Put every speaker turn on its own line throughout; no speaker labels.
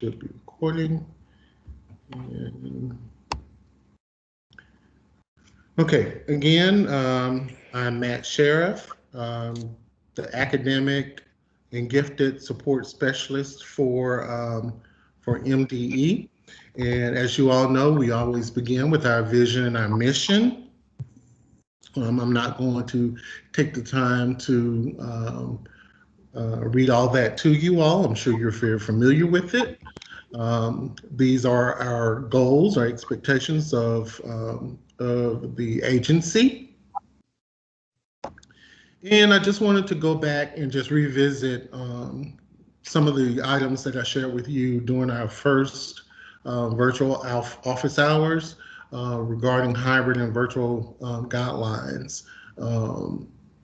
should be recording. And okay, again, I'm Matt Sheriff, the academic and gifted support specialist for MDE. And as you all know, we always begin with our vision and our mission. I'm not going to take the time to read all that to you all. I'm sure you're very familiar with it. These are our goals, our expectations of the agency. And I just wanted to go back and just revisit some of the items that I shared with you during our first virtual office hours regarding hybrid and virtual guidelines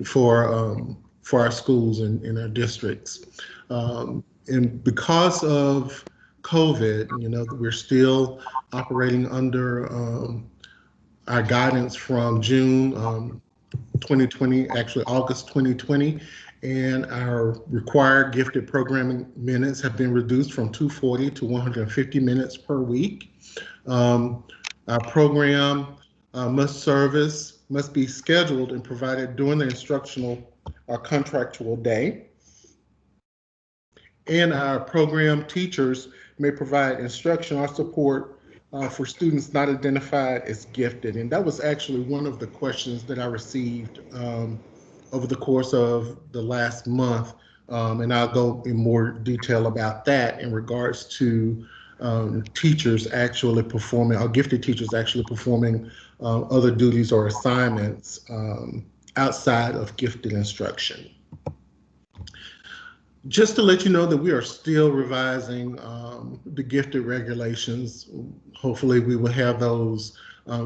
for our schools and our districts. And because of COVID, you know, we're still operating under our guidance from June 2020, actually August 2020, and our required gifted programming minutes have been reduced from 240 to 150 minutes per week. Our program must be scheduled and provided during the instructional or contractual day. And our program teachers may provide instruction or support for students not identified as gifted. And that was actually one of the questions that I received over the course of the last month. And I'll go in more detail about that in regards to teachers actually performing, or gifted teachers actually performing other duties or assignments outside of gifted instruction. Just to let you know that we are still revising the gifted regulations. Hopefully we will have those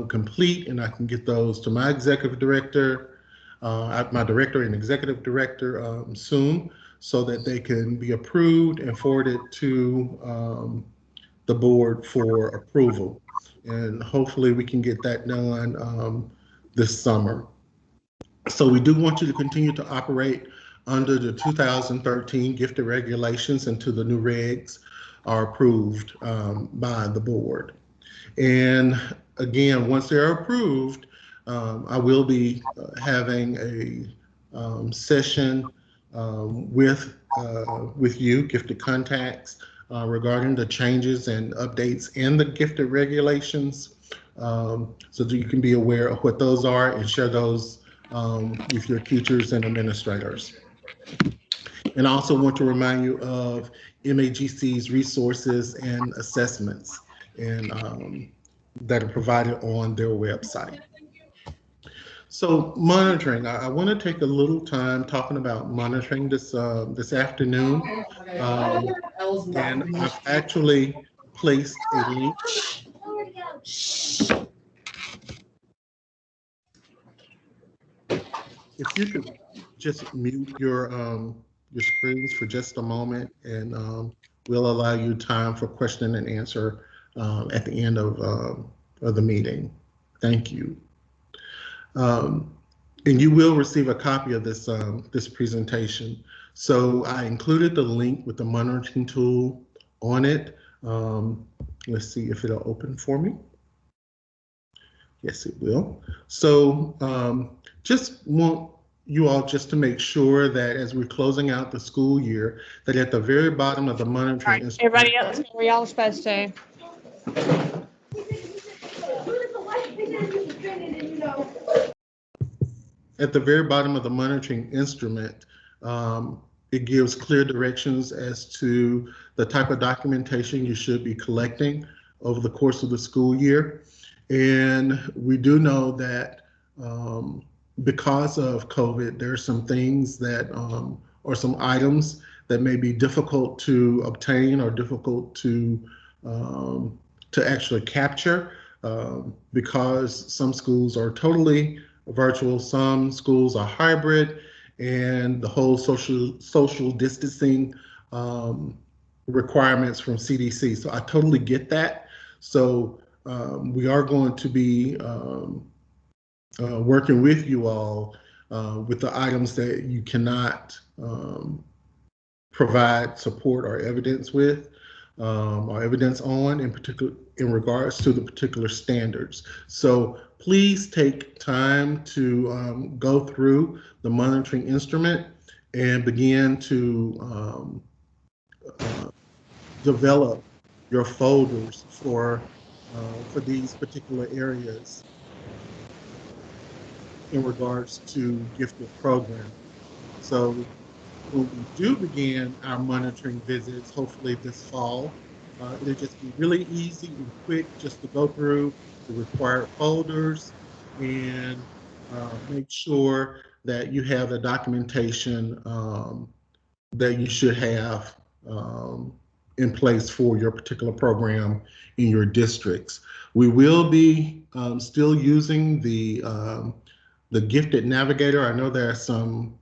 complete, and I can get those to my executive director, my director and executive director soon, so that they can be approved and forwarded to the board for approval. And hopefully we can get that done this summer. So we do want you to continue to operate under the 2013 gifted regulations until the new regs are approved by the board. And again, once they're approved, I will be having a session with you, gifted contacts, regarding the changes and updates in the gifted regulations, so that you can be aware of what those are and share those with your teachers and administrators. And I also want to remind you of MAGC's resources and assessments and that are provided on their website. So monitoring, I want to take a little time talking about monitoring this afternoon. And I've actually placed a link. If you could just mute your screens for just a moment, and we'll allow you time for question and answer at the end of the meeting. Thank you. And you will receive a copy of this this presentation. So I included the link with the monitoring tool on it. Let's see if it'll open for me. Yes, it will. So just want you all just to make sure that as we're closing out the school year, that at the very bottom of the monitoring.
Right, everybody else, where y'all supposed to?
At the very bottom of the monitoring instrument, it gives clear directions as to the type of documentation you should be collecting over the course of the school year. And we do know that because of COVID, there are some things that, or some items that may be difficult to obtain or difficult to actually capture because some schools are totally virtual, some schools are hybrid, and the whole social distancing requirements from CDC. So I totally get that. So we are going to be working with you all with the items that you cannot provide support or evidence with. or evidence on in regards to the particular standards. So please take time to go through the monitoring instrument and begin to develop your folders for these particular areas in regards to gifted programs. So when we do begin our monitoring visits, hopefully this fall, it'll just be really easy and quick just to go through the required folders and make sure that you have the documentation that you should have in place for your particular program in your districts. We will be still using the gifted Navigator. I know there are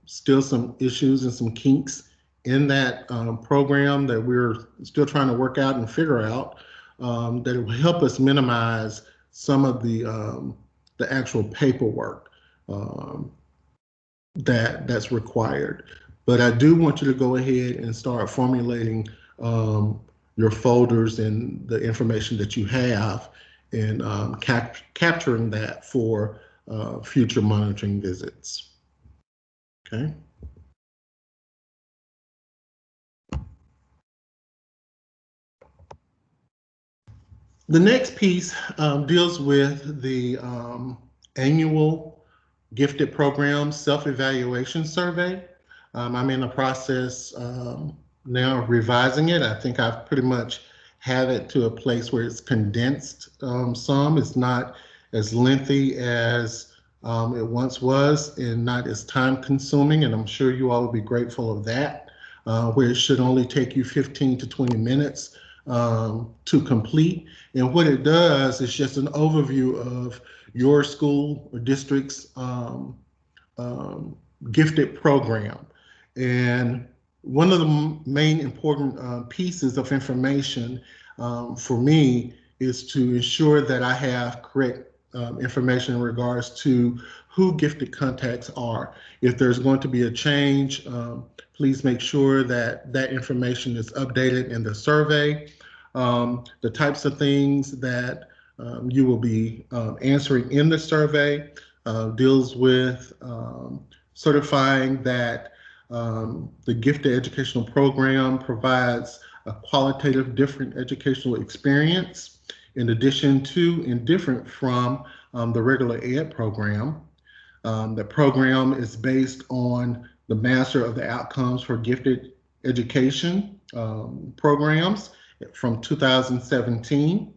still some issues and some kinks in that program that we're still trying to work out and figure out that it will help us minimize some of the actual paperwork that's required. But I do want you to go ahead and start formulating your folders and the information that you have and capturing that for future monitoring visits. Okay. The next piece deals with the annual gifted program self-evaluation survey. I'm in the process now of revising it. I think I've pretty much have it to a place where it's condensed some. It's not as lengthy as it once was and not as time consuming, and I'm sure you all will be grateful of that, where it should only take you 15 to 20 minutes to complete. And what it does is just an overview of your school or district's gifted program. And one of the main important pieces of information for me is to ensure that I have correct information in regards to who gifted contacts are. If there's going to be a change, please make sure that that information is updated in the survey. The types of things that you will be answering in the survey deals with certifying that the gifted educational program provides a qualitative different educational experience in addition to and different from the regular ed program. The program is based on the Master of the Outcomes for Gifted Education programs from 2017.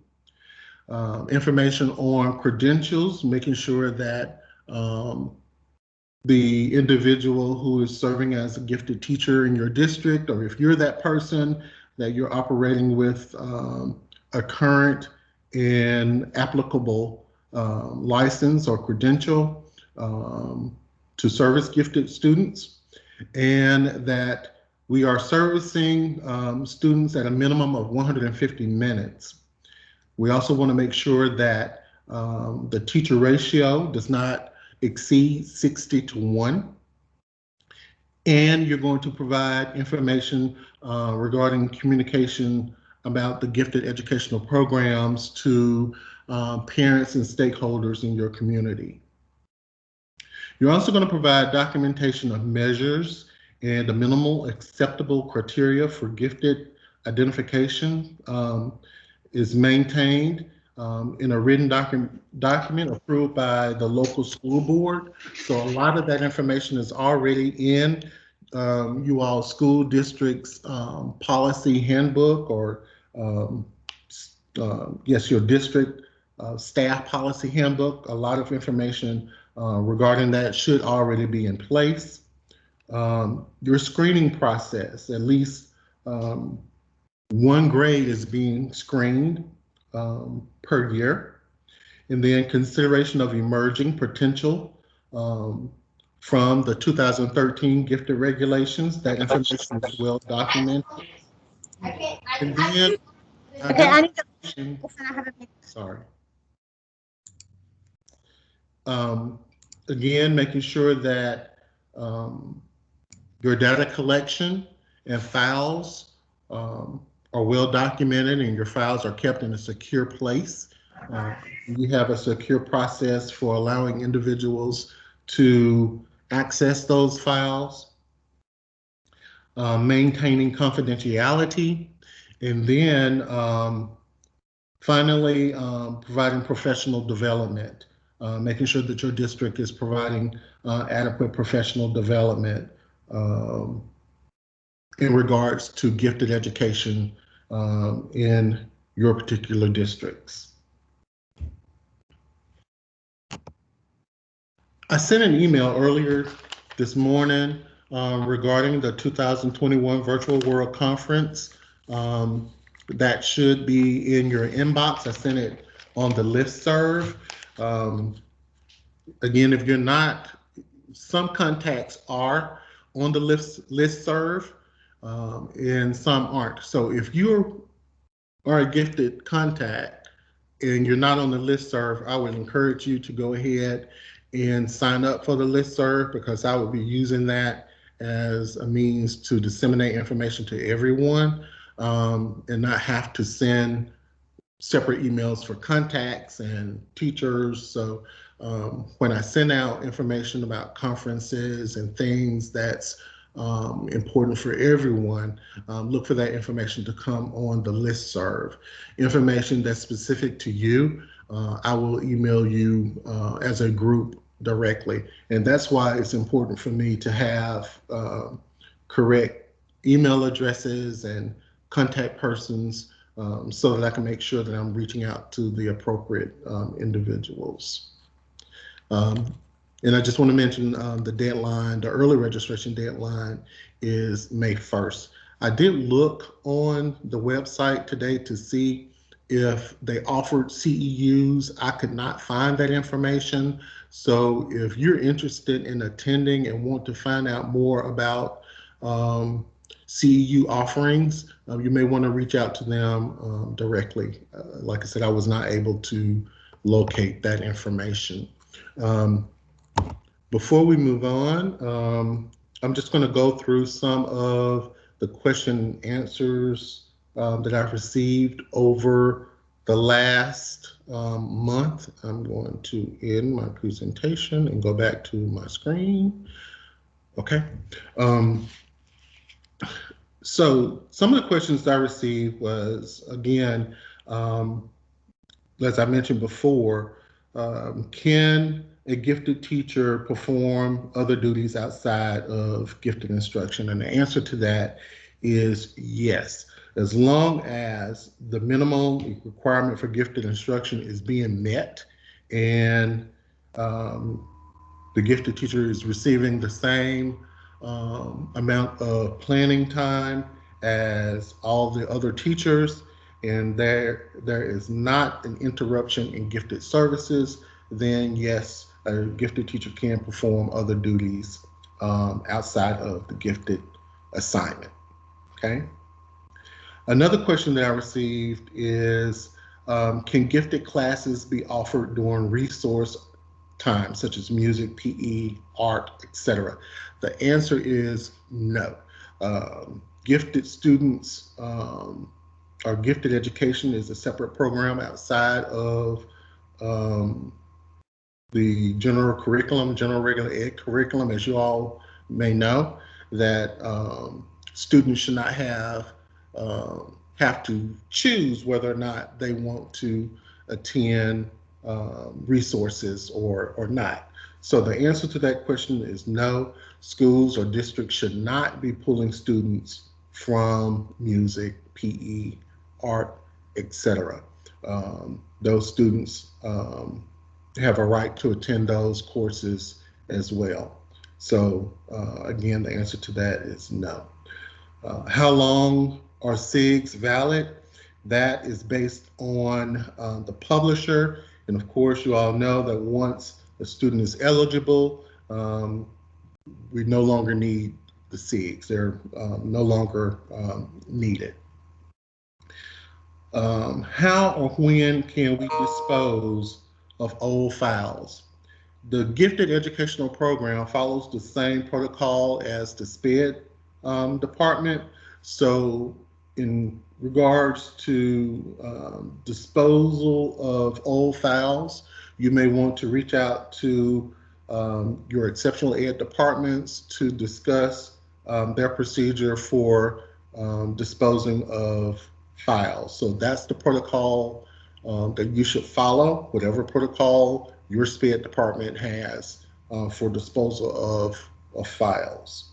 Information on credentials, making sure that the individual who is serving as a gifted teacher in your district, or if you're that person, that you're operating with a current and applicable license or credential to service gifted students, and that we are servicing students at a minimum of 150 minutes. We also want to make sure that the teacher ratio does not exceed 60-1. And you're going to provide information regarding communication about the gifted educational programs to parents and stakeholders in your community. You're also going to provide documentation of measures and the minimal acceptable criteria for gifted identification is maintained in a written document approved by the local school board. So a lot of that information is already in you all school district's policy handbook, or yes, your district staff policy handbook. A lot of information regarding that should already be in place. Your screening process, at least one grade is being screened per year. And then consideration of emerging potential from the 2013 gifted regulations. That information is well documented. And then
Okay, I need to.
Sorry. Again, making sure that your data collection and files are well documented and your files are kept in a secure place. You have a secure process for allowing individuals to access those files, maintaining confidentiality, and then finally providing professional development, making sure that your district is providing adequate professional development um, in regards to gifted education in your particular districts. I sent an email earlier this morning regarding the 2021 Virtual World Conference. That should be in your inbox. I sent it on the listserv. Again, if you're not, some contacts are on the listserv and some aren't. So if you are a gifted contact and you're not on the listserv, I would encourage you to go ahead and sign up for the listserv, because I will be using that as a means to disseminate information to everyone and not have to send separate emails for contacts and teachers. So when I send out information about conferences and things that's important for everyone, look for that information to come on the listserv. Information that's specific to you, I will email you as a group directly. And that's why it's important for me to have correct email addresses and contact persons so that I can make sure that I'm reaching out to the appropriate individuals. And I just want to mention the deadline, the early registration deadline is May 1st. I did look on the website today to see if they offered CEUs. I could not find that information. So if you're interested in attending and want to find out more about CEU offerings, you may want to reach out to them directly. Like I said, I was not able to locate that information. Before we move on, I'm just going to go through some of the question and answers that I've received over the last month. I'm going to end my presentation and go back to my screen. Okay. So some of the questions that I received was, again, as I mentioned before, can a gifted teacher perform other duties outside of gifted instruction? And the answer to that is yes, as long as the minimal requirement for gifted instruction is being met and the gifted teacher is receiving the same amount of planning time as all the other teachers, and there is not an interruption in gifted services, then yes, a gifted teacher can perform other duties outside of the gifted assignment. Okay. Another question that I received is, can gifted classes be offered during resource time, such as music, PE, art, etc.? The answer is no. Gifted students or gifted education is a separate program outside of the general curriculum, general regular ed curriculum. As you all may know, that students should not have to choose whether or not they want to attend resources or not. So the answer to that question is no. Schools or districts should not be pulling students from music, PE, art, etc. Those students have a right to attend those courses as well. So again, the answer to that is no. How long are SIGs valid? That is based on the publisher. And of course, you all know that once a student is eligible, we no longer need the SIGs. They're no longer needed. How or when can we dispose of old files? The gifted educational program follows the same protocol as the SPED department. So in regards to disposal of old files, you may want to reach out to your exceptional ed departments to discuss their procedure for disposing of files. So that's the protocol that you should follow, whatever protocol your SPED department has for disposal of files.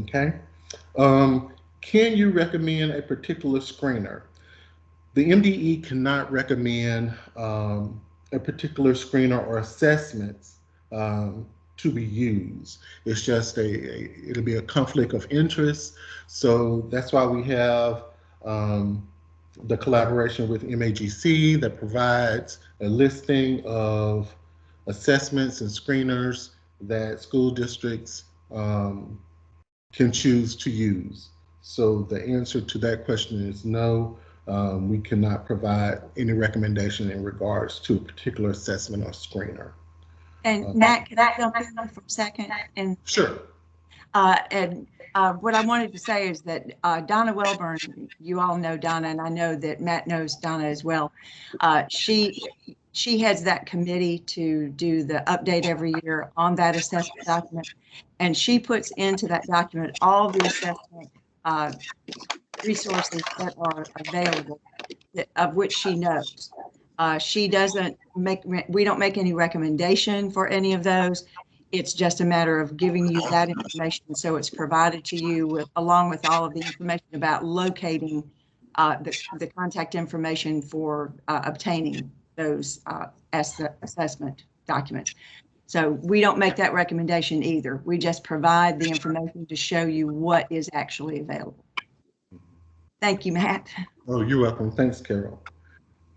Okay. Can you recommend a particular screener? The MDE cannot recommend a particular screener or assessments to be used. It's just it'll be a conflict of interest. So that's why we have the collaboration with MAGC that provides a listing of assessments and screeners that school districts can choose to use. So the answer to that question is no. We cannot provide any recommendation in regards to a particular assessment or screener.
And Matt, can I jump in for a second? And
sure.
What I wanted to say is that Donna Welburn, you all know Donna, and I know that Matt knows Donna as well. She heads that committee to do the update every year on that assessment document, and she puts into that document all the assessment resources that are available, of which she knows. She doesn't make, we don't make any recommendation for any of those. It's just a matter of giving you that information. So it's provided to you with, along with all of the information about locating the contact information for obtaining those assessment documents. So we don't make that recommendation either. We just provide the information to show you what is actually available. Thank you, Matt.
Oh, you're welcome. Thanks, Carol.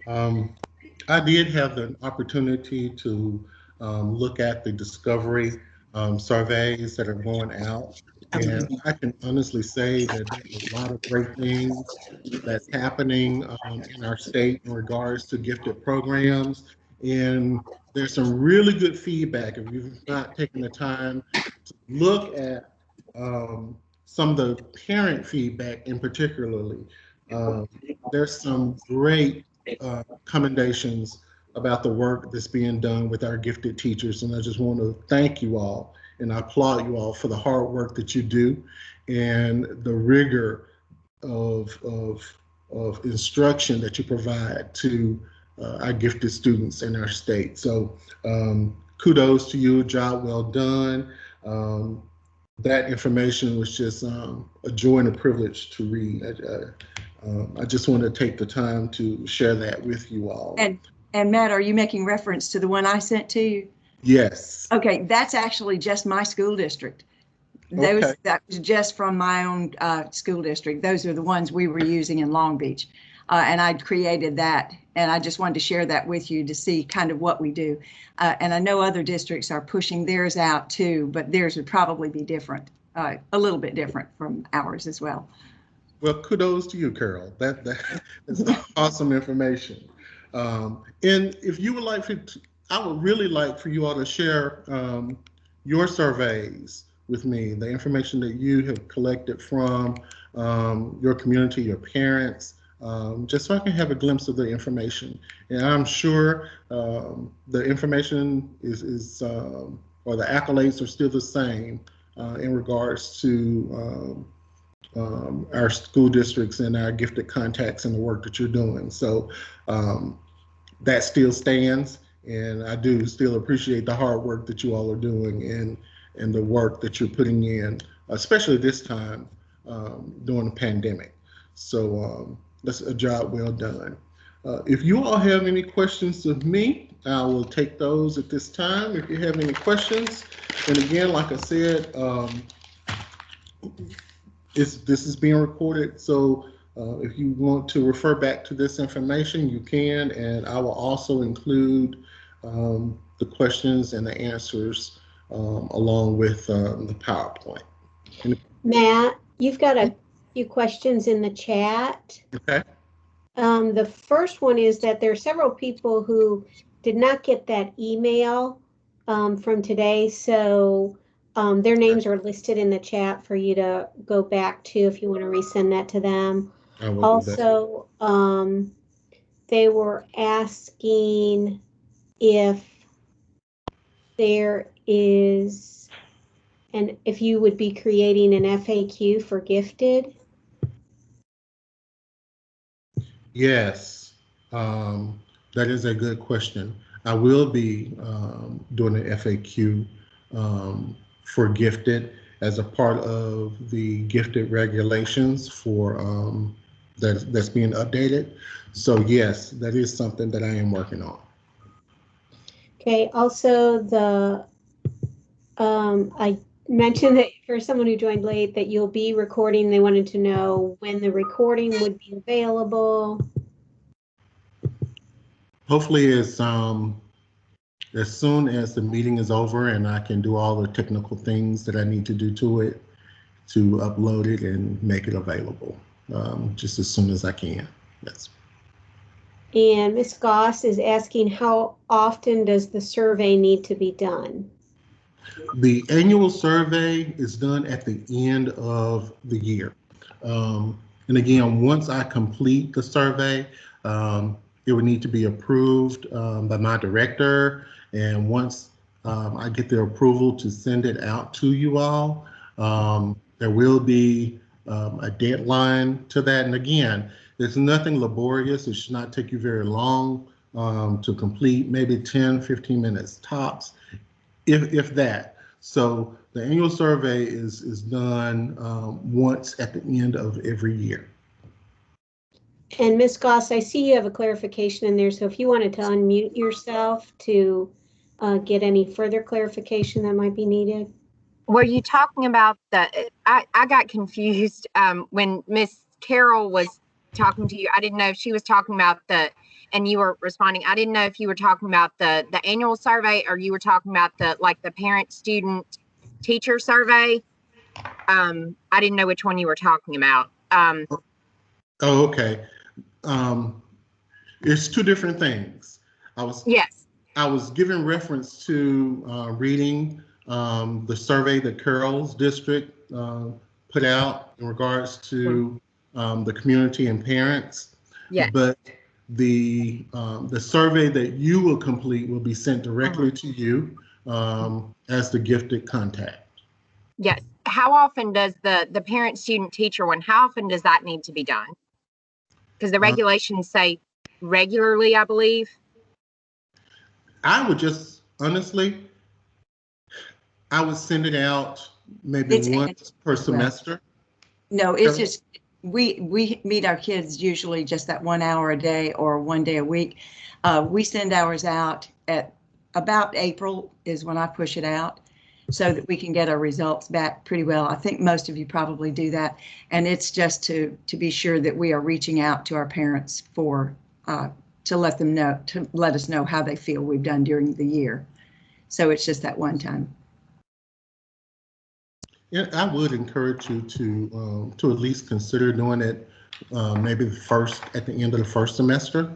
I did have the opportunity to look at the discovery surveys that are going out, and I can honestly say that there's a lot of great things that's happening in our state in regards to gifted programs, and there's some really good feedback. If you've not taken the time to look at some of the parent feedback in particularly, there's some great commendations about the work that's being done with our gifted teachers. And I just want to thank you all and I applaud you all for the hard work that you do and the rigor of instruction that you provide to our gifted students in our state. So kudos to you, job well done. That information was just a joy and a privilege to read. I just want to take the time to share that with you all.
And Matt, are you making reference to the one I sent to you?
Yes.
Okay, that's actually just my school district. That was just from my own school district. Those are the ones we were using in Long Beach. And I'd created that, and I just wanted to share that with you to see kind of what we do. And I know other districts are pushing theirs out too, but theirs would probably be different, a little bit different from ours as well.
Well, kudos to you, Carol. That's awesome information. And if you would like I would really like for you all to share your surveys with me, the information that you have collected from your community, your parents, just so I can have a glimpse of the information. And I'm sure the information is or the accolades are still the same in regards to our school districts and our gifted contacts and the work that you're doing. So that still stands, and I do still appreciate the hard work that you all are doing and the work that you're putting in, especially this time during the pandemic. So that's a job well done. If you all have any questions of me, I will take those at this time. If you have any questions, and again, like I said, this is being recorded, so if you want to refer back to this information, you can, and I will also include the questions and the answers along with the PowerPoint.
Matt, you've got a few questions in the chat.
Okay.
The first one is that there are several people who did not get that email from today, so their names are listed in the chat for you to go back to if you want to resend that to them.
I will do that.
Also, they were asking if there is, and if you would be creating an FAQ for gifted.
Yes, that is a good question. I will be doing an FAQ for gifted as a part of the gifted regulations for that's being updated. So yes, that is something that I am working on.
Okay, also I mentioned that for someone who joined late that you'll be recording. They wanted to know when the recording would be available.
Hopefully as soon as the meeting is over and I can do all the technical things that I need to do to it, to upload it and make it available, just as soon as I can. Yes.
And Ms. Goss is asking, how often does the survey need to be done?
The annual survey is done at the end of the year. And again, once I complete the survey, it would need to be approved by my director. And once I get the approval to send it out to you all, there will be a deadline to that. And again, there's nothing laborious. It should not take you very long to complete, maybe 10, 15 minutes tops, if that. So the annual survey is done once at the end of every year.
And Ms. Goss, I see you have a clarification in there. So if you wanted to unmute yourself to get any further clarification that might be needed.
Were you talking about I got confused when Miss Carol was talking to you. I didn't know if she was talking about and you were responding. I didn't know if you were talking about the annual survey or you were talking about the parent student teacher survey. I didn't know which one you were talking about.
Oh, okay. It's two different things.
Yes.
I was giving reference to reading the survey that Carroll's district put out in regards to the community and parents.
Yes.
But the survey that you will complete will be sent directly to you as the gifted contact.
Yes. How often does the parent student teacher one, how often does that need to be done? Because the regulations say regularly, I believe.
I would just, honestly, I would send it out maybe once per semester.
No, it's just, we meet our kids usually just that 1 hour a day or 1 day a week. We send ours out at about April is when I push it out so that we can get our results back pretty well. I think most of you probably do that. And it's just to be sure that we are reaching out to our parents for, to let them know, to let us know how they feel we've done during the year. So it's just that one time.
Yeah, I would encourage you to at least consider doing it maybe at the end of the first semester,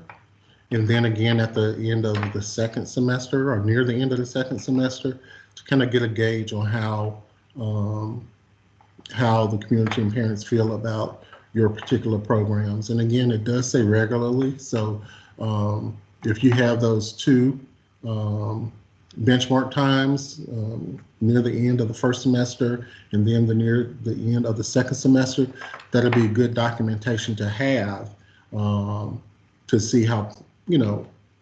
and then again at the end of the second semester or near the end of the second semester to kind of get a gauge on how the community and parents feel about your particular programs. And again, it does say regularly, so if you have those two benchmark times near the end of the first semester and then near the end of the second semester, that'll be good documentation to have to see how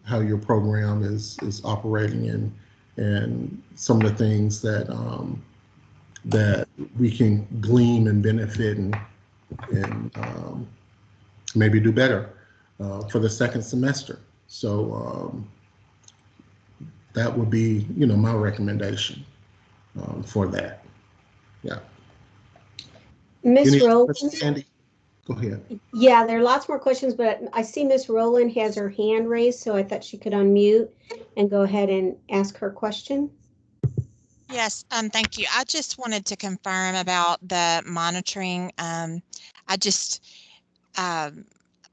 how your program is operating and some of the things that that we can glean and benefit and maybe do better for the second semester. So that would be, my recommendation for that. Yeah.
Miss Rowland?
Andy, go ahead.
Yeah, there are lots more questions, but I see Miss Rowland has her hand raised, so I thought she could unmute and go ahead and ask her question.
Yes, thank you. I just wanted to confirm about the monitoring.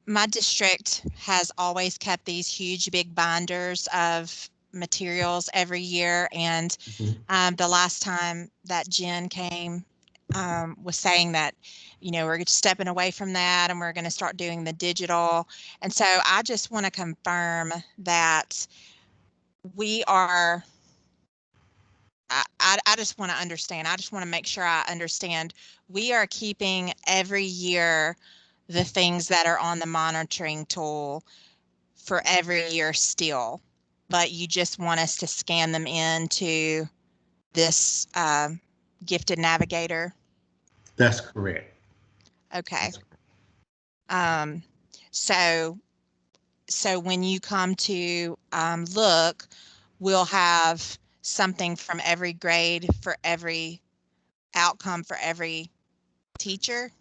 My district has always kept these huge big binders of materials every year. And the last time that Jen came, was saying that, we're stepping away from that and we're going to start doing the digital. And so I just want to confirm that we are, I just want to understand. I just want to make sure I understand. We are keeping every year the things that are on the monitoring tool for every year still, but you just want us to scan them into this gifted navigator.
That's correct.
Okay. So when you come to look, we'll have something from every grade for every outcome for every teacher.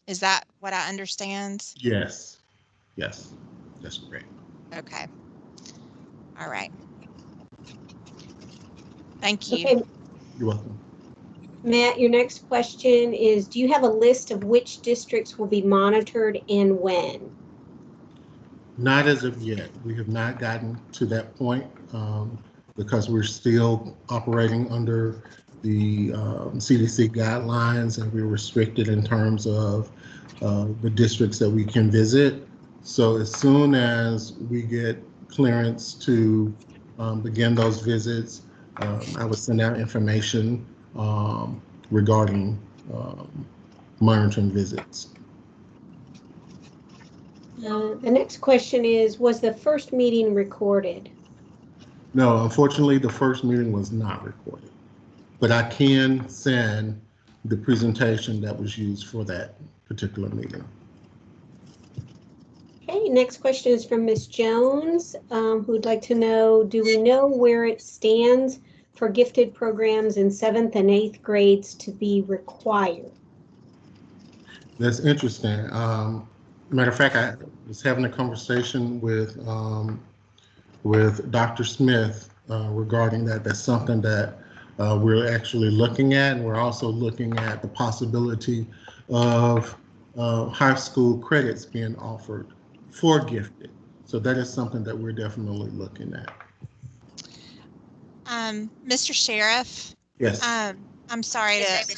Is that what I understand?
Yes, yes, that's correct.
Okay. All right. Thank you.
Okay,
You're welcome.
Matt, your next question is, do you have a list of which districts will be monitored and when?
Not as of yet. We have not gotten to that point because we're still operating under the CDC guidelines, and we're restricted in terms of the districts that we can visit. So as soon as we get clearance to begin those visits, I would send out information regarding monitoring visits.
The next question is, was the first meeting recorded?
No, unfortunately, the first meeting was not recorded, but I can send the presentation that was used for that particular meeting.
Okay, next question is from Ms. Jones, who'd like to know, do we know where it stands for gifted programs in 7th and 8th grades to be required?
That's interesting. Matter of fact, I was having a conversation with Dr. Smith regarding that. That's something that we're actually looking at, and we're also looking at the possibility of high school credits being offered for gifted. So that is something that we're definitely looking at.
Mr. Sheriff.
Yes.
I'm sorry to.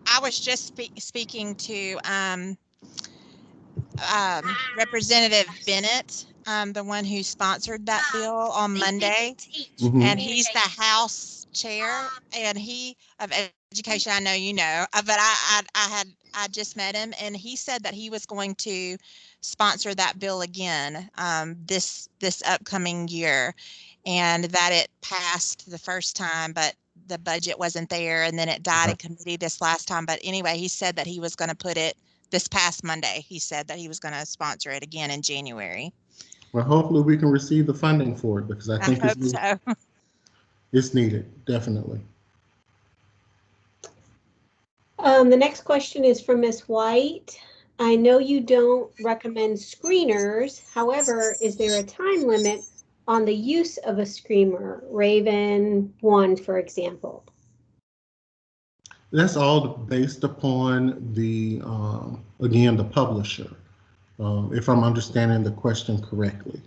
I was just speaking to Representative Bennett, the one who sponsored that bill on Monday, and he's the House chair, and he of education. I know you know, but I just met him, and he said that he was going to sponsor that bill again this upcoming year, and that it passed the first time, but the budget wasn't there, and then it died in committee this last time. But anyway, he said that he was going to put it this past Monday. He said that he was going to sponsor it again in January.
Well, hopefully we can receive the funding for it, because I think
I hope so.
It's needed, definitely.
The next question is from Ms. White. I know you don't recommend screeners. However, is there a time limit on the use of a screener, Raven 1, for example?
That's all based upon the, again, the publisher, if I'm understanding the question correctly,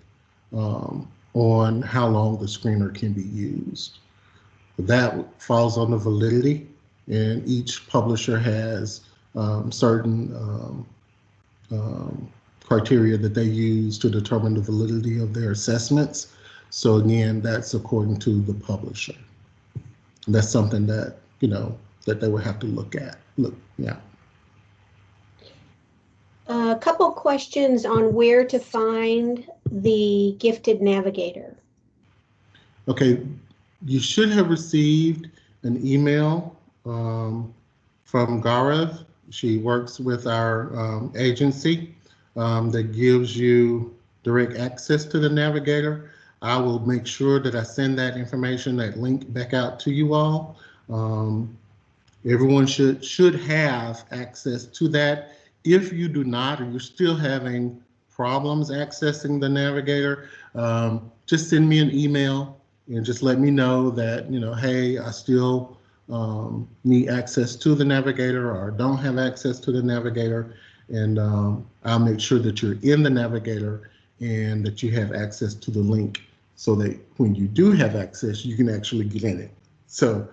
on how long the screener can be used. That falls on the validity, and each publisher has certain criteria that they use to determine the validity of their assessments. So again, that's according to the publisher. And that's something that, that they would have to look at. Yeah.
A couple questions on where to find the gifted navigator. Okay,
you should have received an email from Gaurav. She works with our agency that gives you direct access to the navigator. I will make sure that I send that information, that link back out to you all. Everyone should have access to that. If you do not, or you're still having problems accessing the navigator, just send me an email and just let me know that, hey, I still need access to the navigator or don't have access to the navigator. And I'll make sure that you're in the navigator and that you have access to the link so that when you do have access, you can actually get in it. So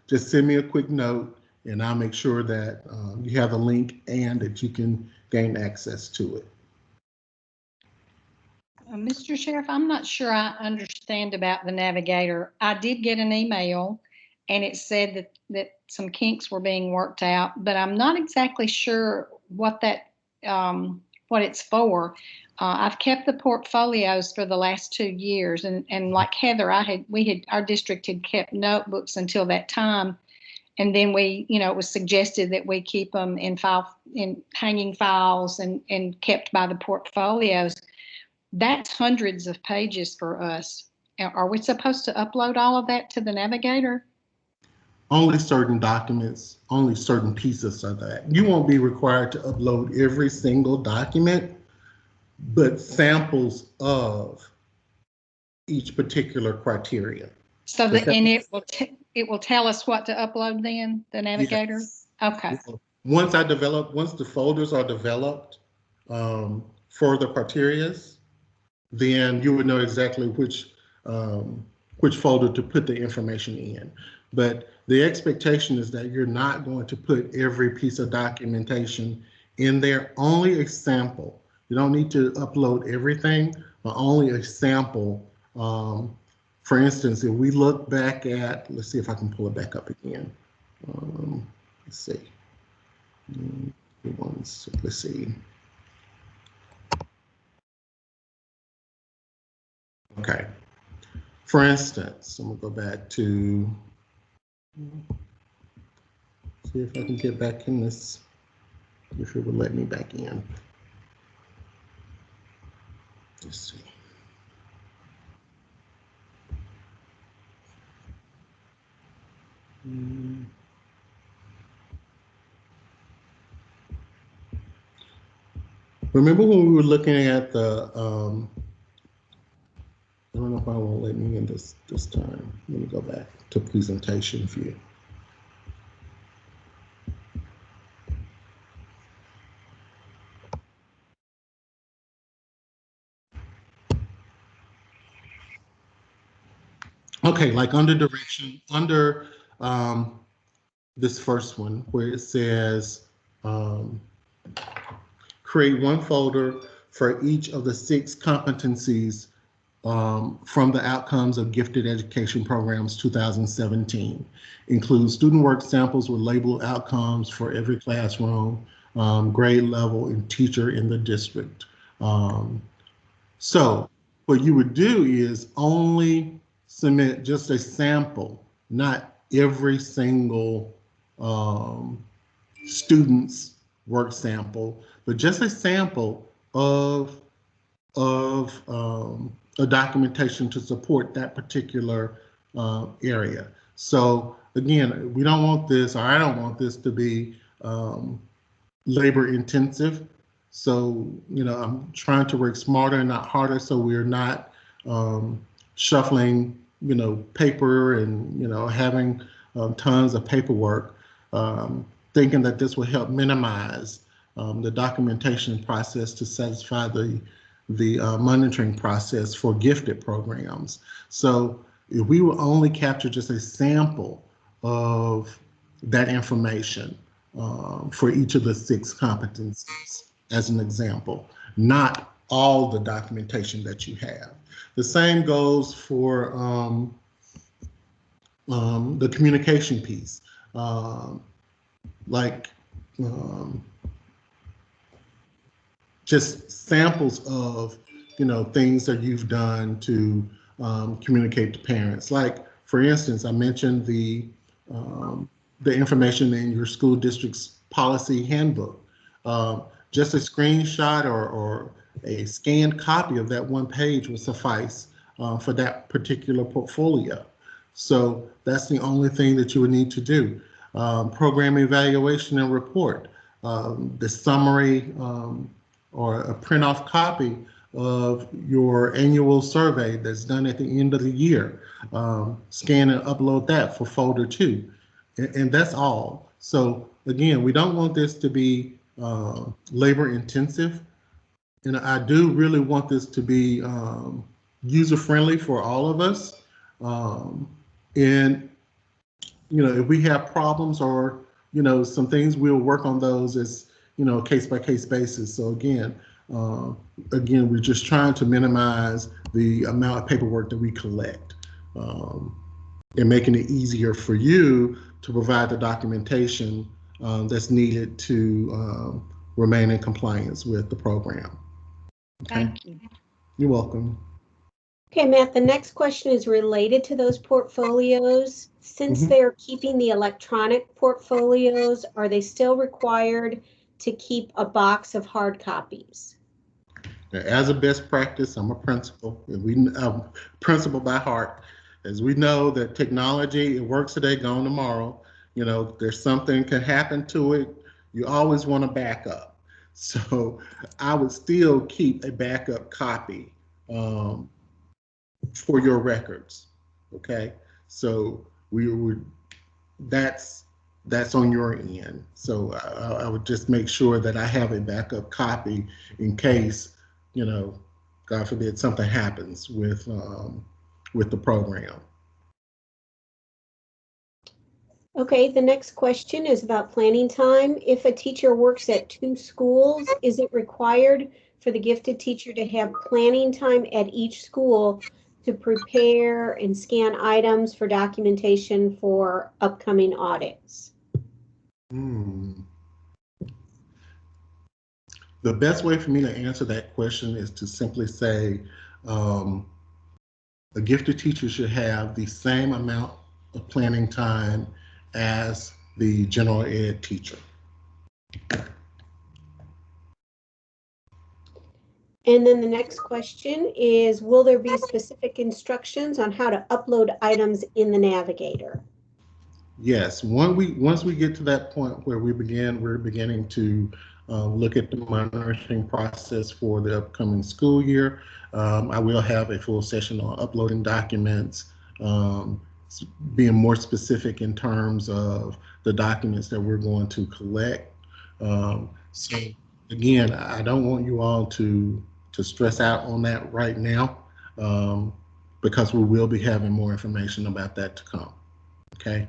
just send me a quick note and I'll make sure that you have the link and that you can gain access to it.
Mr. Sheriff, I'm not sure I understand about the Navigator. I did get an email and it said that some kinks were being worked out, but I'm not exactly sure what what it's for. I've kept the portfolios for the last 2 years, and like Heather, our district had kept notebooks until that time, and then it was suggested that we keep them in hanging files and kept by the portfolios. That's hundreds of pages for us. Are we supposed to upload all of that to the Navigator?
Only certain documents, only certain pieces of that. You won't be required to upload every single document, but samples of each particular criteria.
So it will tell us what to upload then, the Navigator?
Yes.
Okay.
Once the folders are developed for the criterias, then you would know exactly which folder to put the information in. But the expectation is that you're not going to put every piece of documentation in there, only a sample. You don't need to upload everything, but only a sample. For instance, if we look back at, let's see if I can pull it back up again. Let's see. Let's see. Okay. For instance, I'm gonna go back to see if I can get back in this, if it would let me back in. Let's see. Remember when we were looking at the, I don't know if I won't let me in this time. Let me go back to presentation view. Okay, like under direction, under this first one where it says create one folder for each of the 6 competencies from the outcomes of gifted education programs 2017. Includes student work samples with labeled outcomes for every classroom, grade level, and teacher in the district. So what you would do is only submit just a sample, not every single student's work sample, but just a sample of a documentation to support that particular area. So again, we don't want this, or I don't want this to be labor intensive. So, I'm trying to work smarter and not harder, so we're not shuffling, paper and, having tons of paperwork, thinking that this will help minimize the documentation process to satisfy the monitoring process for gifted programs. So if we will only capture just a sample of that information for each of the 6 competencies, as an example, not all the documentation that you have. The same goes for the communication piece. Just samples of, things that you've done to communicate to parents. Like, for instance, I mentioned the information in your school district's policy handbook. Just a screenshot or a scanned copy of that one page will suffice for that particular portfolio. So that's the only thing that you would need to do. Program evaluation and report, the summary or a print-off copy of your annual survey that's done at the end of the year. Scan and upload that for folder 2. And that's all. So again, we don't want this to be labor intensive. And I do really want this to be user-friendly for all of us. And, if we have problems or, some things, we'll work on those as, case-by-case basis. So again, we're just trying to minimize the amount of paperwork that we collect, and making it easier for you to provide the documentation that's needed to remain in compliance with the program. Okay.
Thank you.
You're welcome.
Okay, Matt, the next question is related to those portfolios. Since they're keeping the electronic portfolios, are they still required to keep a box of hard copies?
As a best practice, I'm a principal, and I'm principal by heart. As we know that technology, it works today, gone tomorrow. There's something can happen to it. You always want to back up. So I would still keep a backup copy for your records. Okay, so that's on your end. So I would just make sure that I have a backup copy in case, God forbid, something happens with the program.
Okay, the next question is about planning time. If a teacher works at 2 schools, is it required for the gifted teacher to have planning time at each school to prepare and scan items for documentation for upcoming audits?
The best way for me to answer that question is to simply say a gifted teacher should have the same amount of planning time as the general ed teacher.
And then the next question is, will there be specific instructions on how to upload items in the Navigator?
Yes, once we get to that point where we're beginning to look at the monitoring process for the upcoming school year. I will have a full session on uploading documents, being more specific in terms of the documents that we're going to collect. So again, I don't want you all to stress out on that right now, because we will be having more information about that to come. Okay.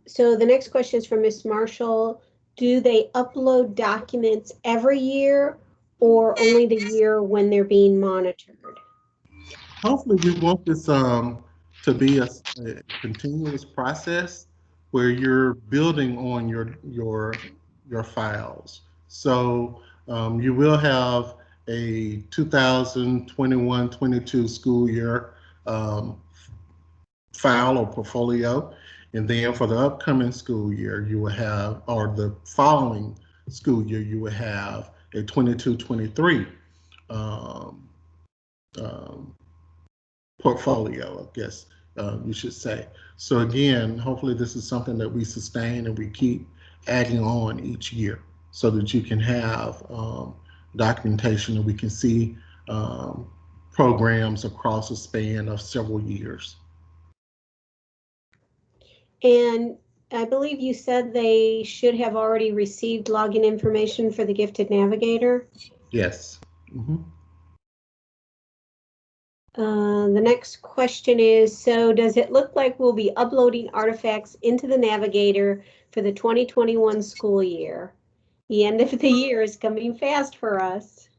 So the next question is from Ms. Marshall. Do they upload documents every year or only the year when they're being monitored?
Hopefully we want this to be a continuous process where you're building on your files. So you will have a 2021-22 school year file or portfolio, and then for the upcoming school year you will have, or the following school year you will have a 22-23 portfolio, I guess you should say. So again, hopefully this is something that we sustain and we keep adding on each year so that you can have documentation and we can see programs across a span of several years.
And I believe you said they should have already received login information for the Gifted Navigator?
Yes.
The next question is, so does it look like we'll be uploading artifacts into the Navigator for the 2021 school year? The end of the year is coming fast for us.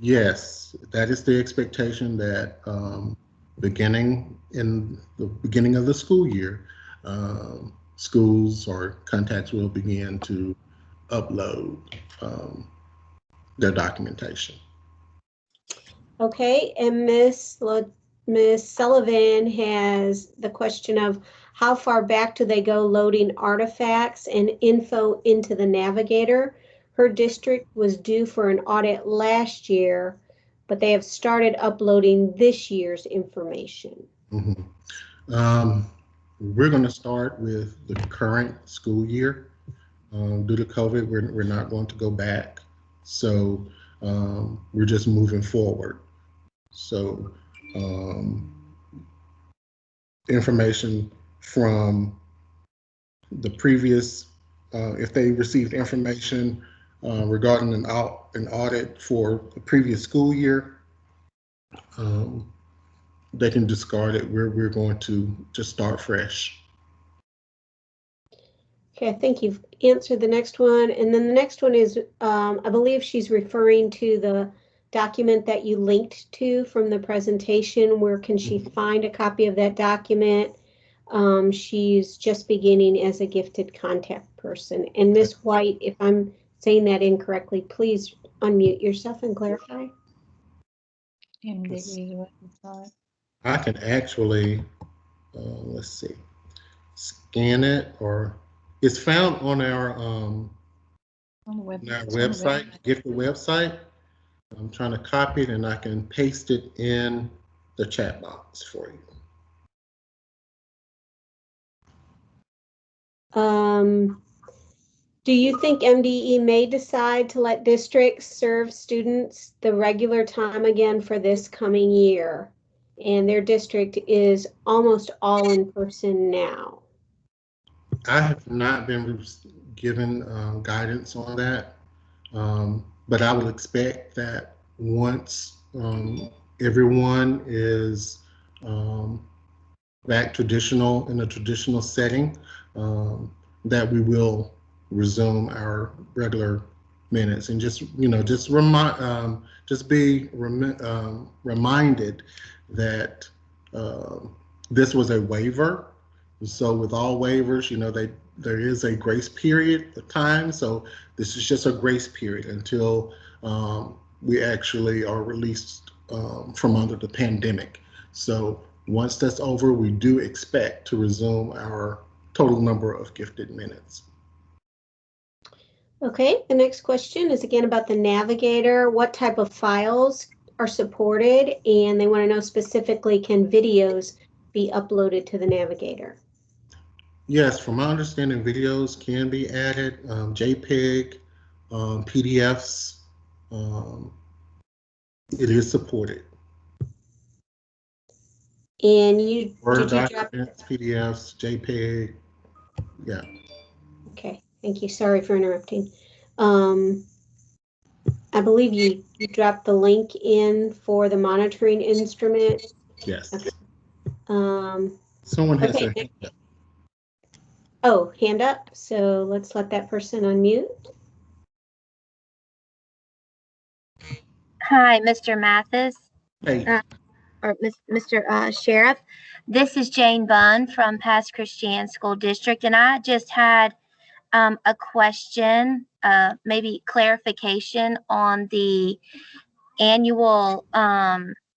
Yes, that is the expectation that beginning in the beginning of the school year, schools or contacts will begin to upload their documentation.
Okay, and Miss Sullivan has the question of how far back do they go loading artifacts and info into the Navigator? Her district was due for an audit last year, but they have started uploading this year's information.
We're going to start with the current school year. Due to COVID, we're not going to go back. So we're just moving forward. So information from the previous if they received information regarding an audit for the previous school year, they can discard it. We're going to just start fresh.
Okay, I think you've answered the next one. And then the next one is, I believe she's referring to the document that you linked to from the presentation. Where can she find a copy of that document? She's just beginning as a gifted contact person. And Ms. White, if I'm saying that incorrectly, please unmute yourself and clarify.
MDE website.
I can actually, let's see, scan it, or it's found on our website, gifted website. I'm trying to copy it and I can paste it in the chat box for you.
Do you think MDE may decide to let districts serve students the regular time again for this coming year? And their district is almost all in person now.
I have not been given guidance on that, but I would expect that once everyone is back in a traditional setting, that we will resume our regular minutes, and just be reminded that this was a waiver. So with all waivers, there is a grace period of time. So this is just a grace period until we actually are released from under the pandemic. So once that's over, we do expect to resume our total number of gifted minutes.
Okay, the next question is again about the Navigator. What type of files are supported? And they want to know specifically, can videos be uploaded to the Navigator?
Yes, from my understanding, videos can be added, JPEG, PDFs. It is supported.
And you
Word
did you drop
documents, PDFs, JPEG, yeah.
Okay, thank you. Sorry for interrupting. I believe you dropped the link in for the monitoring instrument.
Yes.
Okay.
Someone has
Okay.
their hand up.
Oh, hand up. So let's let that person unmute.
Hi, Mr. Mathis,
Hey.
or Mr. Sheriff. This is Jane Bunn from Pass Christian School District, and I just had a question, maybe clarification on the annual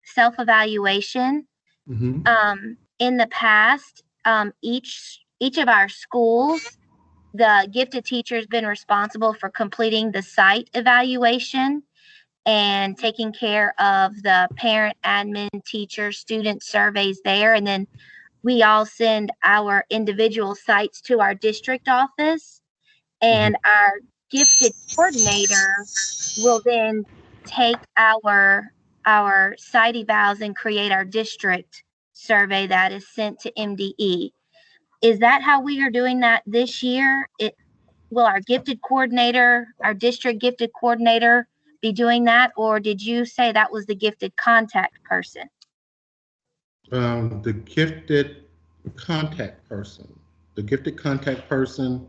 self-evaluation. In the past, each of our schools, the gifted teacher has been responsible for completing the site evaluation and taking care of the parent, admin, teacher, student surveys there. And then we all send our individual sites to our district office, and our gifted coordinator will then take our site evals and create our district survey that is sent to MDE. Is that how we are doing that this year? Will our gifted coordinator, our district gifted coordinator, be doing that, or did you say that was the gifted contact person?
The gifted contact person. The gifted contact person,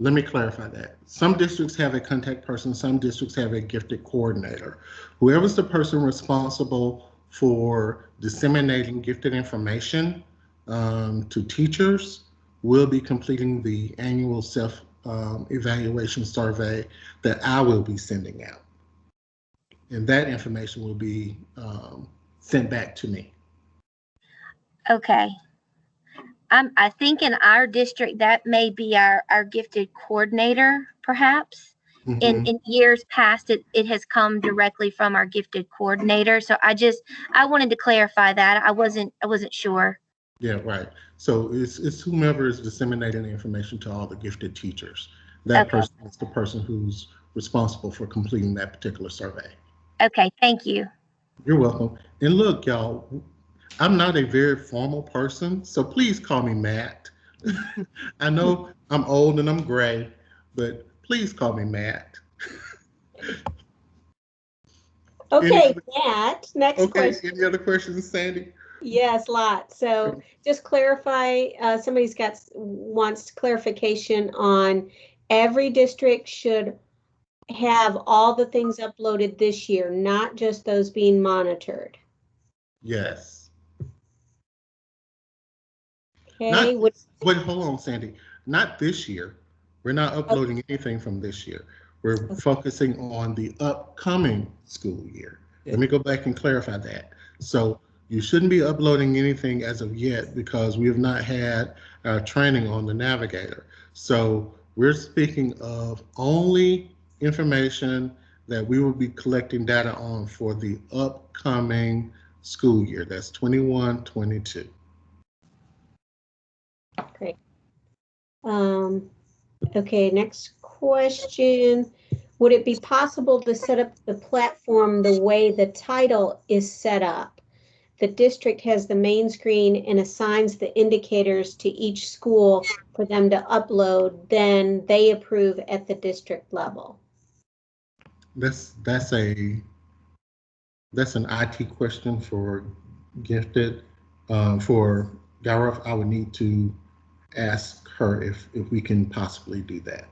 let me clarify that. Some districts have a contact person, some districts have a gifted coordinator. Whoever's the person responsible for disseminating gifted information to teachers will be completing the annual self-evaluation survey that I will be sending out. And that information will be sent back to me.
Okay. I think in our district, that may be our gifted coordinator, perhaps. In years past, it has come directly from our gifted coordinator. So I wanted to clarify that. I wasn't sure.
Yeah, right. So it's whomever is disseminating the information to all the gifted teachers. That person is the person who's responsible for completing that particular survey.
Okay, thank you.
You're welcome. And look, y'all, I'm not a very formal person, so please call me Matt. I know I'm old and I'm gray, but please call me Matt.
Okay, Matt, next
Okay,
question.
any other questions, Sandy?
Yes, lots. So just clarify, somebody's got, wants clarification on every district should have all the things uploaded this year, not just those being monitored.
Yes.
Okay.
Wait, hold on, Sandy. Not this year. We're not uploading anything from this year. We're focusing on the upcoming school year. Let me go back and clarify that. So you shouldn't be uploading anything as of yet because we have not had our training on the Navigator. So we're speaking of only information that we will be collecting data on for the upcoming school year. That's 21-22.
Great. Okay, next question. Would it be possible to set up the platform the way the title is set up? The district has the main screen and assigns the indicators to each school for them to upload, then they approve at the district level.
That's an IT question for Gifted. For Gareth, I would need to ask her if we can possibly do that.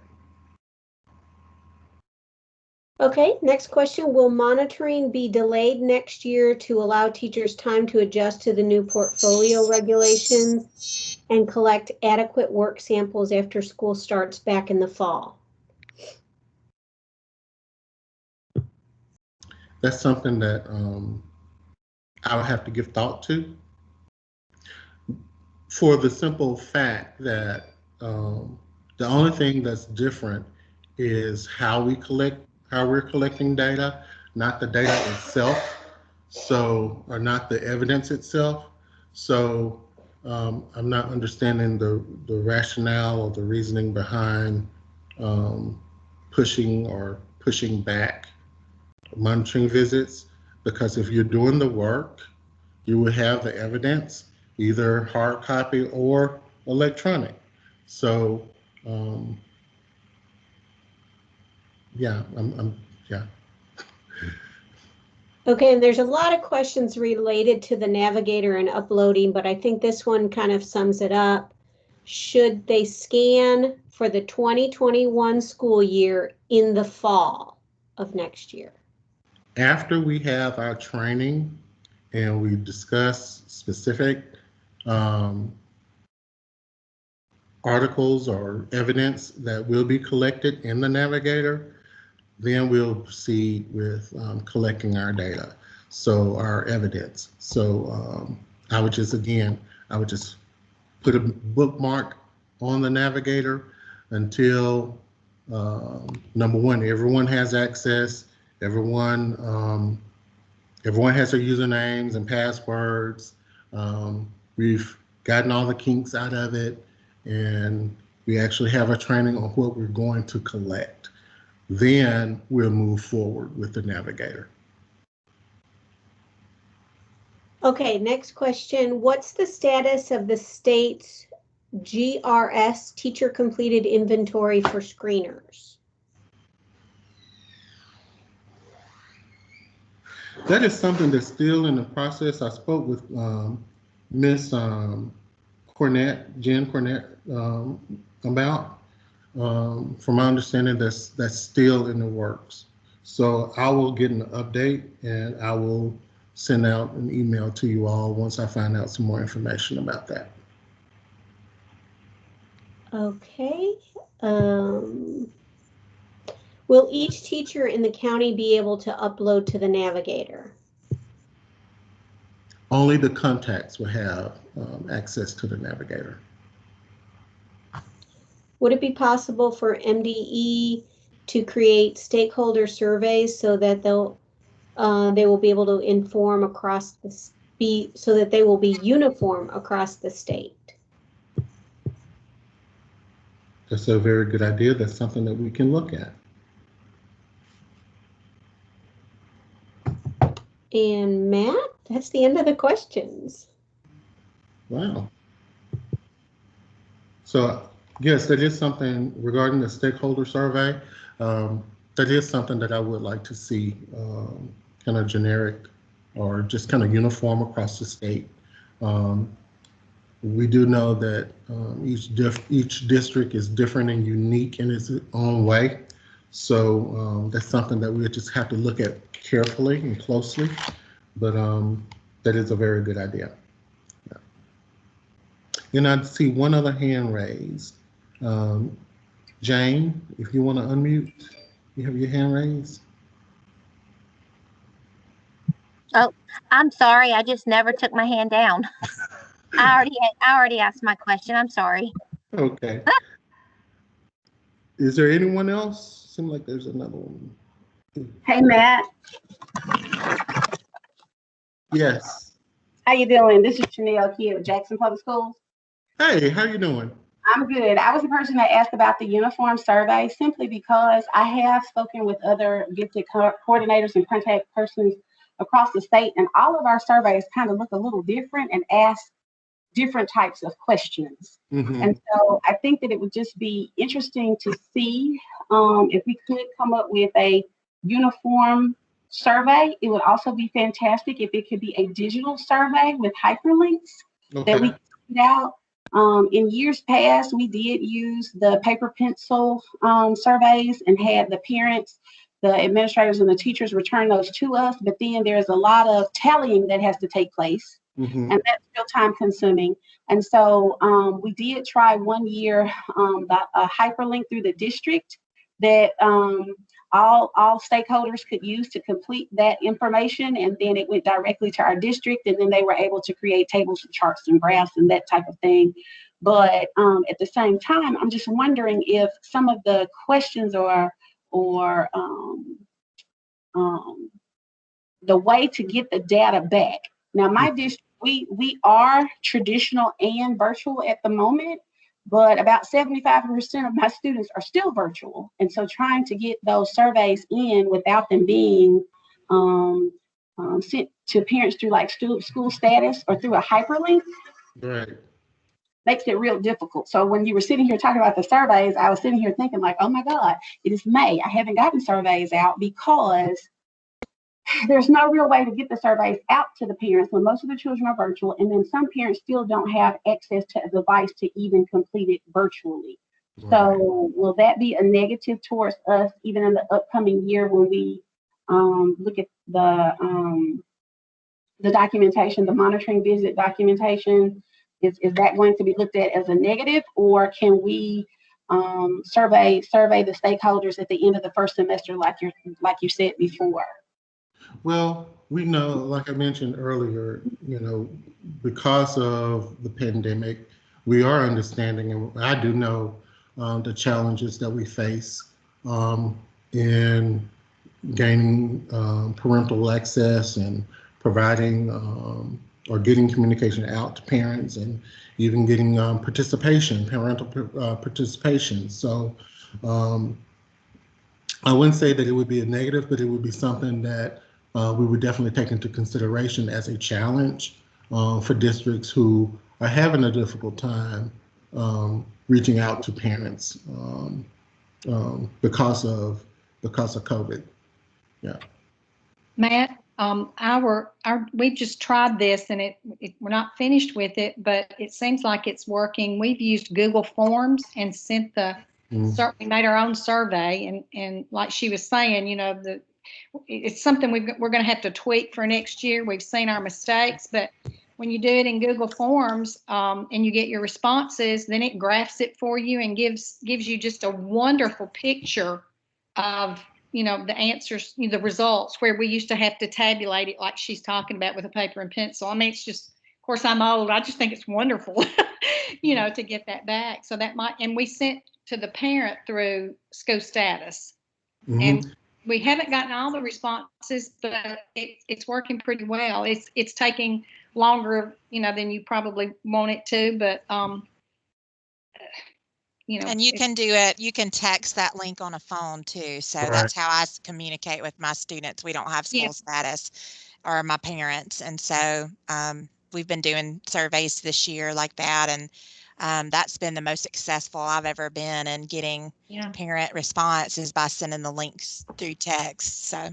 Okay, next question. Will monitoring be delayed next year to allow teachers time to adjust to the new portfolio regulations and collect adequate work samples after school starts back in the fall?
That's something that I would have to give thought to, for the simple fact that the only thing that's different is how we're collecting data, not the data itself. So, or not the evidence itself. So I'm not understanding the rationale or the reasoning behind pushing back monitoring visits, because if you're doing the work, you will have the evidence, either hard copy or electronic. So yeah, yeah.
Okay, and there's a lot of questions related to the Navigator and uploading, but I think this one kind of sums it up. Should they scan for the 2021 school year in the fall of next year?
After we have our training and we discuss specific articles or evidence that will be collected in the Navigator, then we'll proceed with collecting our data, so our evidence. So I would just put a bookmark on the Navigator until number one, everyone has access, everyone has their usernames and passwords. We've gotten all the kinks out of it, and we actually have a training on what we're going to collect. Then we'll move forward with the Navigator.
Okay, next question. What's the status of the state's GRS, teacher completed inventory for screeners?
That is something that's still in the process. I spoke with Miss Cornett, Jen Cornett, about. From my understanding, that's still in the works. So I will get an update and I will send out an email to you all once I find out some more information about that.
Okay. Will each teacher in the county be able to upload to the Navigator?
Only the contacts will have access to the Navigator.
Would it be possible for MDE to create stakeholder surveys so that they will be able to inform across so that they will be uniform across the state?
That's a very good idea. That's something that we can look at.
And Matt, that's the end of the questions.
Wow. So yes, that is something regarding the stakeholder survey. That is something that I would like to see kind of generic or just kind of uniform across the state. We do know that each district is different and unique in its own way. So that's something that we just have to look at carefully and closely. But that is a very good idea. Yeah. And I see one other hand raised. Jane, if you want to unmute, you have your hand raised.
Oh, I'm sorry. I just never took my hand down. I already asked my question. I'm sorry.
Okay. Is there anyone else? Seems like there's another one.
Hey, Matt.
Yes.
How you doing? This is Chanel Kidd with Jackson Public Schools.
Hey, how you doing?
I'm good. I was the person that asked about the uniform survey simply because I have spoken with other gifted coordinators and contact persons across the state, and all of our surveys kind of look a little different and ask different types of questions.
Mm-hmm.
And so I think that it would just be interesting to see if we could come up with a uniform survey. It would also be fantastic if it could be a digital survey with hyperlinks that we could put out. In years past, we did use the paper pencil surveys and had the parents, the administrators, and the teachers return those to us. But then there's a lot of tallying that has to take place.
Mm-hmm.
And that's still time consuming. And so we did try one year a hyperlink through the district that all stakeholders could use to complete that information. And then it went directly to our district. And then they were able to create tables and charts and graphs and that type of thing. But at the same time, I'm just wondering if some of the questions or the way to get the data back. Now, my district, we are traditional and virtual at the moment, but about 75% of my students are still virtual. And so trying to get those surveys in without them being sent to parents through like school status or through a hyperlink,
right,
makes it real difficult. So when you were sitting here talking about the surveys, I was sitting here thinking like, oh my God, it is May. I haven't gotten surveys out because there's no real way to get the surveys out to the parents when most of the children are virtual, and then some parents still don't have access to a device to even complete it virtually. Right. So will that be a negative towards us even in the upcoming year when we look at the documentation, the monitoring visit documentation? Is that going to be looked at as a negative, or can we survey the stakeholders at the end of the first semester like you said before?
Well, we know, like I mentioned earlier, because of the pandemic, we are understanding, and I do know the challenges that we face in gaining parental access and providing or getting communication out to parents and even getting parental participation. So I wouldn't say that it would be a negative, but it would be something that we would definitely take into consideration as a challenge for districts who are having a difficult time reaching out to parents because of COVID. Yeah.
Matt, we've just tried this and we're not finished with it, but it seems like it's working. We've used Google Forms and certainly made our own survey, and like she was saying, it's something we're going to have to tweak for next year. We've seen our mistakes, but when you do it in Google Forms and you get your responses, then it graphs it for you and gives you just a wonderful picture of the answers, the results, where we used to have to tabulate it like she's talking about with a paper and pencil. I mean, it's just, of course, I'm old. I just think it's wonderful, to get that back. So that and we sent to the parent through school status. Mm-hmm. And we haven't gotten all the responses, but it's working pretty well. It's taking longer, than you probably want it to, but
and you can do it. You can text that link on a phone too. So right. That's how I communicate with my students. We don't have school status or my parents, and so we've been doing surveys this year like that, and That's been the most successful I've ever been in getting
Yeah.
parent response is by sending the links through text. So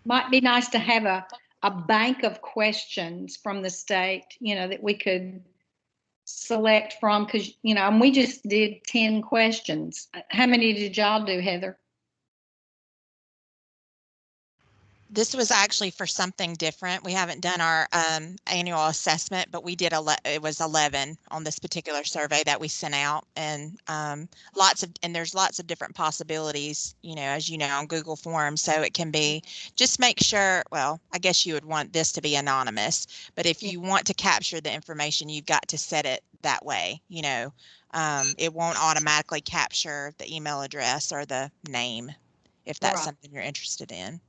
Might be nice to have a bank of questions from the state, that we could select from, because, and we just did 10 questions. How many did y'all do, Heather?
this was actually for something different. We haven't done our annual assessment, but we did it was 11 on this particular survey that we sent out, and there's lots of different possibilities, as you know, on Google Forms. So it can be, just make sure, well, I guess you would want this to be anonymous, but if you want to capture the information, you've got to set it that way. It won't automatically capture the email address or the name if that's something you're interested in.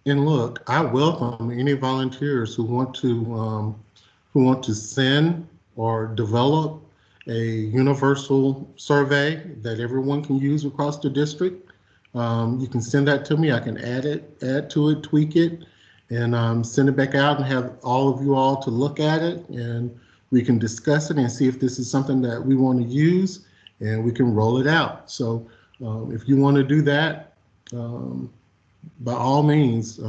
And look, I welcome any volunteers who want to send or develop a universal survey that everyone can use across the district. You can send that to me. I can add to it, tweak it, and send it back out and have all of you all to look at it, and we can discuss it and see if this is something that we want to use, and we can roll it out. So if you want to do that, by all means,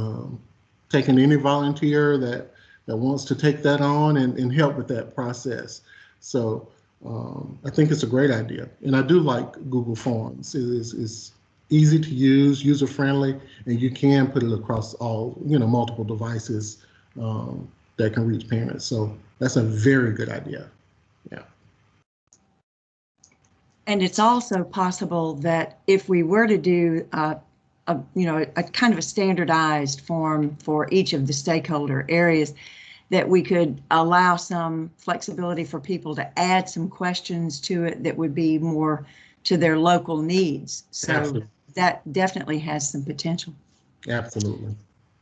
taking any volunteer that wants to take that on and help with that process. So I think it's a great idea. And I do like Google Forms. It's easy to use, user-friendly, and you can put it across all, multiple devices that can reach parents. So that's a very good idea. Yeah.
And it's also possible that if we were to do a kind of a standardized form for each of the stakeholder areas, that we could allow some flexibility for people to add some questions to it that would be more to their local needs. So Absolutely. That definitely has some potential.
Absolutely.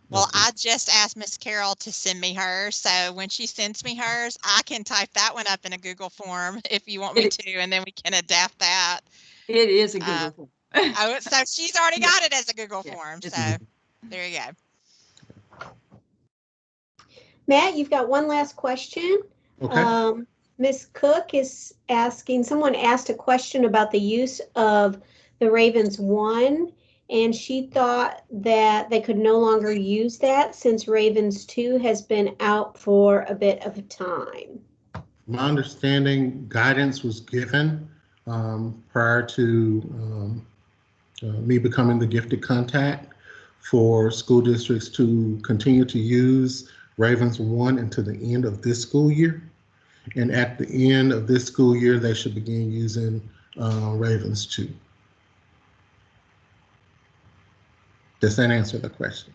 Well, I just asked Miss Carol to send me hers. So when she sends me hers, I can type that one up in a Google form if you want me to, and then we can adapt that.
It is a Google form.
Oh, so she's already got it as a Google form. So there you go.
Matt, you've got one last question.
Okay.
Ms. Cook is asking, someone asked a question about the use of the Ravens 1, and she thought that they could no longer use that since Ravens 2 has been out for a bit of time.
My understanding, guidance was given prior to me becoming the gifted contact for school districts to continue to use Ravens 1 until the end of this school year. And at the end of this school year, they should begin using Ravens 2. Does that answer the question?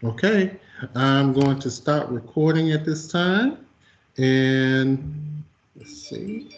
Okay, I'm going to stop recording at this time. And let's see.